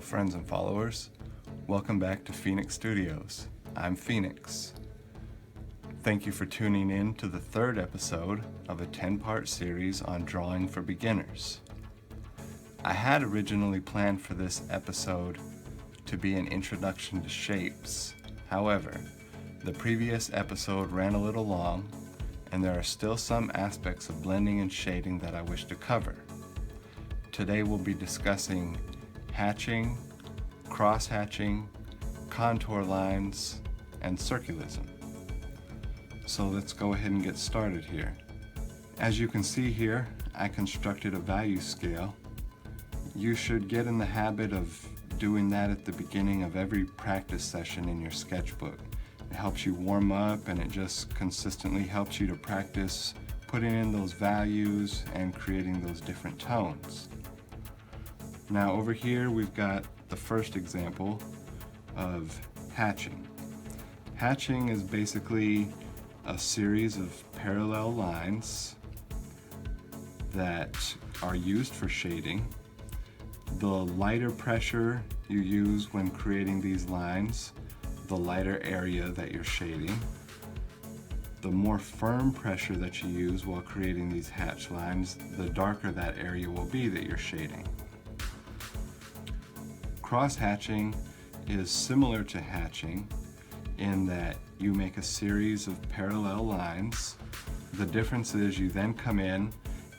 friends and followers. Welcome back to Phoenix Studios. I'm Phoenix. Thank you for tuning in to the third episode of a 10-part series on drawing for beginners. I had originally planned for this episode to be an introduction to shapes. However, the previous episode ran a little long, and there are still some aspects of blending and shading that I wish to cover. Today we'll be discussing hatching, cross-hatching, contour lines, and circulism. So let's go ahead and get started here. As you can see here, I constructed a value scale. You should get in the habit of doing that at the beginning of every practice session in your sketchbook. It helps you warm up, and it just consistently helps you to practice putting in those values and creating those different tones. Now over here we've got the first example of hatching. Hatching is basically a series of parallel lines that are used for shading. The lighter pressure you use when creating these lines, the lighter area that you're shading. The more firm pressure that you use while creating these hatch lines, the darker that area will be that you're shading. Cross-hatching is similar to hatching in that you make a series of parallel lines. The difference is you then come in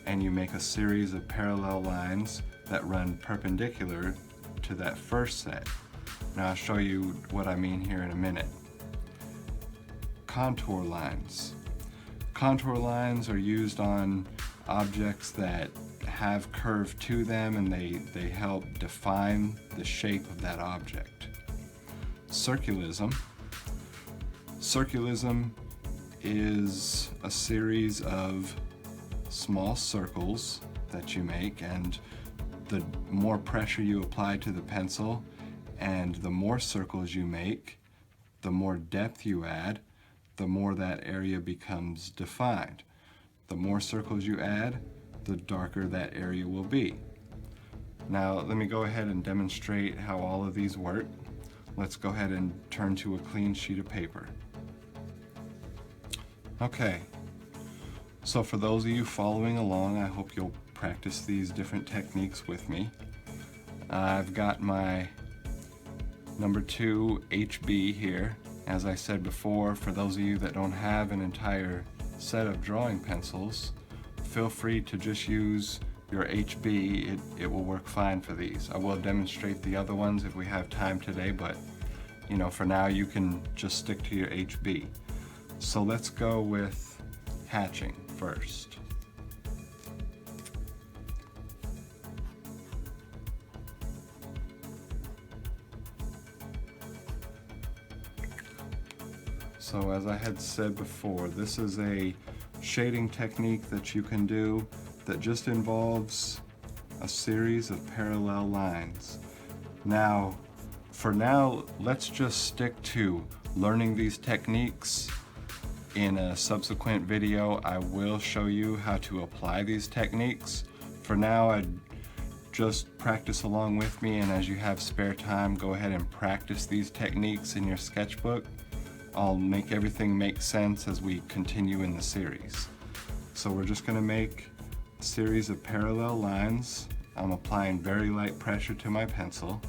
and you make a series of parallel lines that run perpendicular to that first set. Now I'll show you what I mean here in a minute. Contour lines. Contour lines are used on objects that have curve to them, and they help define the shape of that object. Circulism. Circulism is a series of small circles that you make, and the more pressure you apply to the pencil and the more circles you make, the more depth you add, the more that area becomes defined. The more circles you add, the darker that area will be. Now let me go ahead and demonstrate how all of these work. Let's go ahead and turn to a clean sheet of paper. Okay, so for those of you following along, I hope you'll practice these different techniques with me. I've got my number 2 HB here. As I said before, for those of you that don't have an entire set of drawing pencils, feel free to just use your HB. It will work fine for these. I will demonstrate the other ones if we have time today, but for now you can just stick to your HB. So let's go with hatching first. So as I had said before, this is a shading technique that you can do that just involves a series of parallel lines. Now, for now, let's just stick to learning these techniques. In a subsequent video, I will show you how to apply these techniques. For now, I'd just practice along with me, and as you have spare time, go ahead and practice these techniques in your sketchbook. I'll make everything make sense as we continue in the series. So we're just going to make a series of parallel lines. I'm applying very light pressure to my pencil,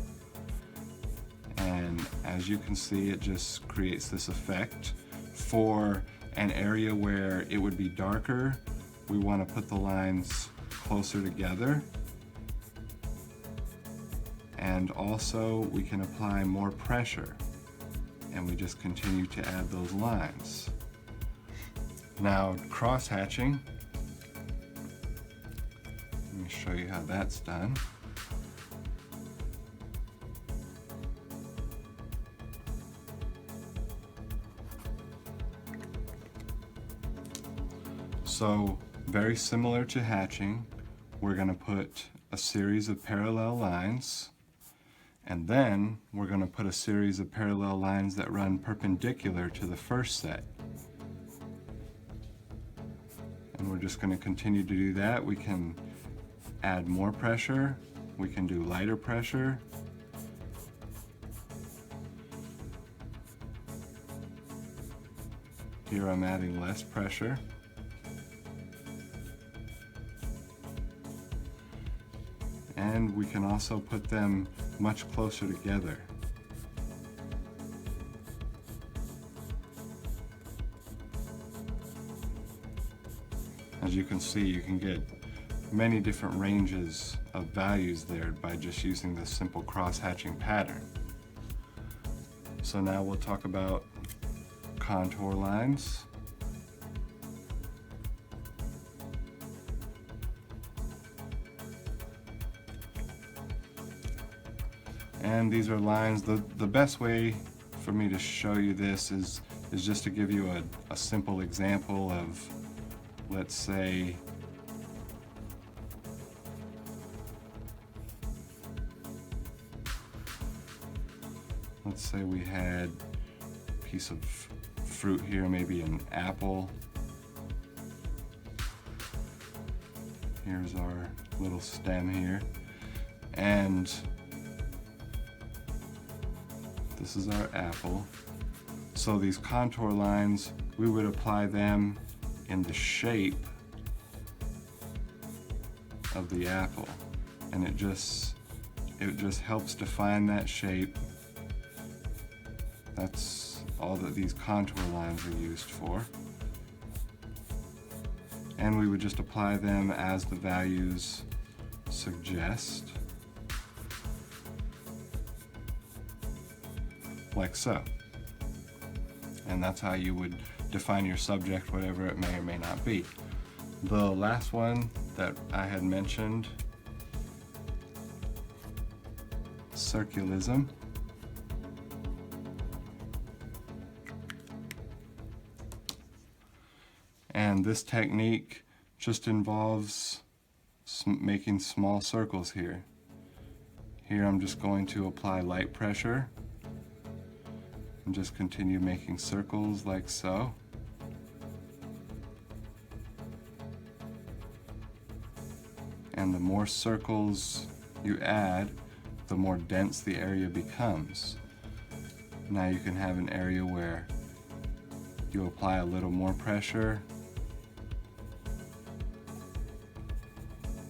and as you can see, it just creates this effect. For an area where it would be darker, we want to put the lines closer together, and also we can apply more pressure, and we just continue to add those lines. Now, cross-hatching, let me show you how that's done. So, very similar to hatching, we're going to put a series of parallel lines, and then we're going to put a series of parallel lines that run perpendicular to the first set. And we're just going to continue to do that. We can add more pressure, we can do lighter pressure, Here I'm adding less pressure. And we can also put them much closer together. As you can see, you can get many different ranges of values there by just using this simple cross-hatching pattern. So now we'll talk about contour lines. And these are lines, the best way for me to show you this is just to give you a simple example of, let's say, we had a piece of fruit here, maybe an apple. Here's our little stem here. And this is our apple. So these contour lines, we would apply them in the shape of the apple. And it just helps define that shape. That's all that these contour lines are used for. And we would just apply them as the values suggest. Like so. And that's how you would define your subject, whatever it may or may not be. The last one that I had mentioned, circulism. And this technique just involves making small circles here. Here I'm just going to apply light pressure and just continue making circles like so. And the more circles you add, the more dense the area becomes. Now you can have an area where you apply a little more pressure,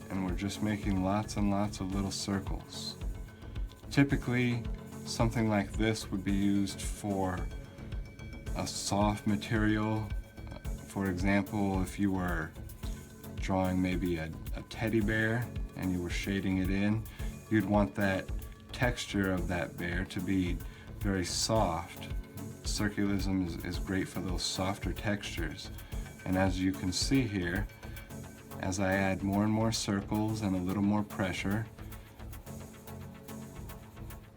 and we're just making lots and lots of little circles. Typically, something like this would be used for a soft material. For example, if you were drawing maybe a teddy bear and you were shading it in, you'd want that texture of that bear to be very soft. Circulism is great for those softer textures. And as you can see here, as I add more and more circles and a little more pressure,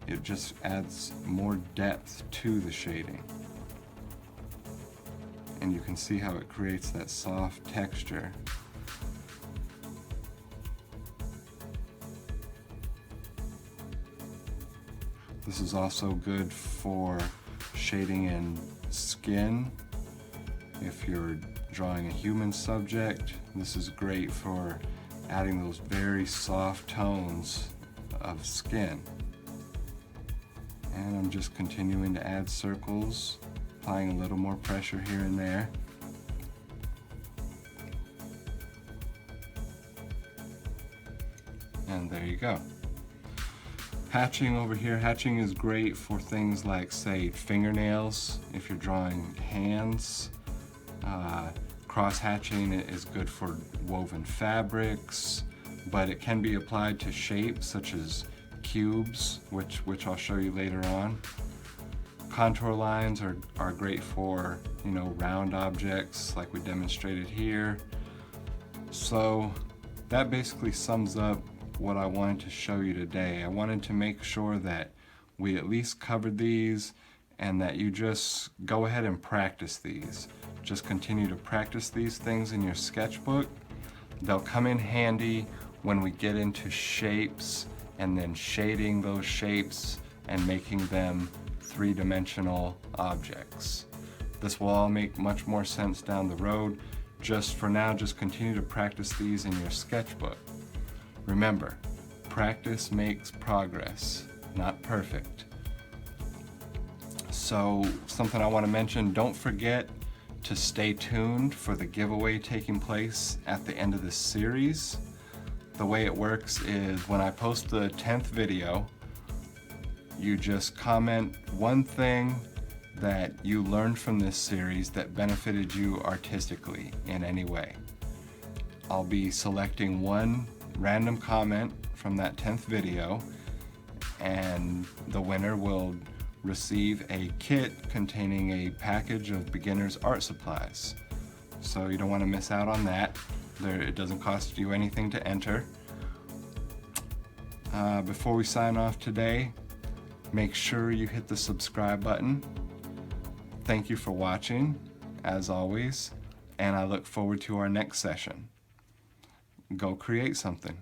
it just adds more depth to the shading. And you can see how it creates that soft texture. This is also good for shading in skin. If you're drawing a human subject, this is great for adding those very soft tones of skin. And I'm just continuing to add circles, applying a little more pressure here and there. And there you go. Hatching over here, hatching is great for things like, say, fingernails. If you're drawing hands, cross-hatching is good for woven fabrics, but it can be applied to shapes such as cubes, which I'll show you later on. Contour lines are great for, round objects like we demonstrated here. So that basically sums up what I wanted to show you today. I wanted to make sure that we at least covered these and that you just go ahead and practice these. Just continue to practice these things in your sketchbook. They'll come in handy when we get into shapes and then shading those shapes and making them three-dimensional objects. This will all make much more sense down the road. Just for now, just continue to practice these in your sketchbook. Remember, practice makes progress, not perfect. So something I want to mention, don't forget to stay tuned for the giveaway taking place at the end of this series. The way it works is when I post the 10th video, you just comment one thing that you learned from this series that benefited you artistically in any way. I'll be selecting one random comment from that 10th video, and the winner will receive a kit containing a package of beginner's art supplies. So you don't want to miss out on that. It doesn't cost you anything to enter. Before we sign off today, make sure you hit the subscribe button. Thank you for watching, as always, and I look forward to our next session. Go create something.